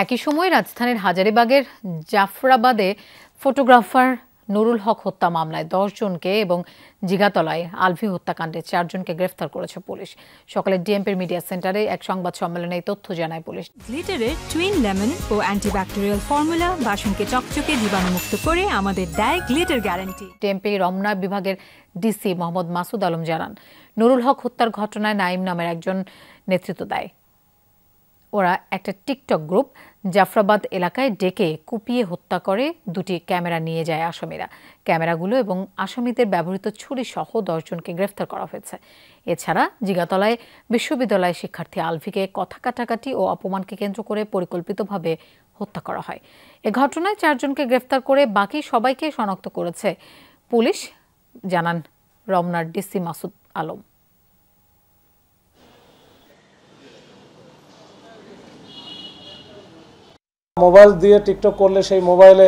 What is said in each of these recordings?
একই সময় রাজধানীর হাজারীবাগের জাফরাবাদে ফটোগ্রাফার নুরুল হক হত্যা মামলায় ১০ জনকে এবং জিগাতলায় আলভি হত্যাকাণ্ডে ৪ জনকে গ্রেফতার করেছে পুলিশ। সকালে ডিএমপির মিডিয়া সেন্টারে এক সংবাদ সম্মেলনে এই তথ্য জানায় পুলিশ। গ্লিটারের টুইন লেমন ও অ্যান্টিব্যাকটেরিয়াল ফর্মুলা বাসনকে চকচকে জীবাণুমুক্ত করে আমাদের দেয় গ্লিটার গ্যারান্টি। ডিএমপি রমনা বিভাগের ডিসি মোহাম্মদ মাসুদ আলম জানান, নুরুল হক হত্যার ঘটনায় নাইম নামের একজন নেতৃত্ব দেয়। ওরা একটা টিকটক গ্রুপ জাফরাবাদ এলাকায় ডেকে কুপিয়ে হত্যা করে। ২টি ক্যামেরা নিয়ে যায় আসামিরা। ক্যামেরাগুলো এবং আসামিদের ব্যবহৃত ছুরি সহ ১০ জনকে গ্রেফতার করা হয়েছে। এছাড়া জিগাতলায় বিশ্ববিদ্যালয় শিক্ষার্থী আলভিকে কথা কাটাকাটি ও অপমানকে কেন্দ্র করে পরিকল্পিতভাবে হত্যা করা হয়। এ ঘটনায় ৪ জনকে গ্রেফতার করে বাকি সবাইকে শনাক্ত করেছে পুলিশ, জানান রমনার ডিসি মাসুদ আলম। মোবাইল দিয়ে টিকটক করলে সেই মোবাইলে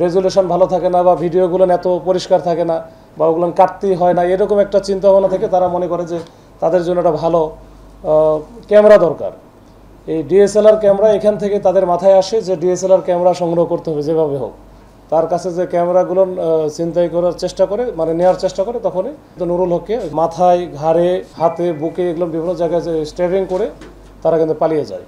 রেজুলেশন ভালো থাকে না, বা ভিডিওগুলো এত পরিষ্কার থাকে না, বা ওগুলো কাটতেই হয় না, এরকম একটা চিন্তা ভাবনা থেকে তারা মনে করে যে তাদের জন্য একটা ভালো ক্যামেরা দরকার। এই ডিএসএলআর ক্যামেরা এখান থেকে তাদের মাথায় আসে যে ডিএসএলআর ক্যামেরা সংগ্রহ করতে হবে যেভাবে হোক। তার কাছে যে ক্যামেরাগুলো ছিনতাই করার চেষ্টা করে, মানে নেওয়ার চেষ্টা করে, তখনই নুরুল হককে মাথায়, ঘাড়ে, হাতে, বুকে, এগুলো বিভিন্ন জায়গায় স্ট্যাবিং করে তারা কিন্তু পালিয়ে যায়।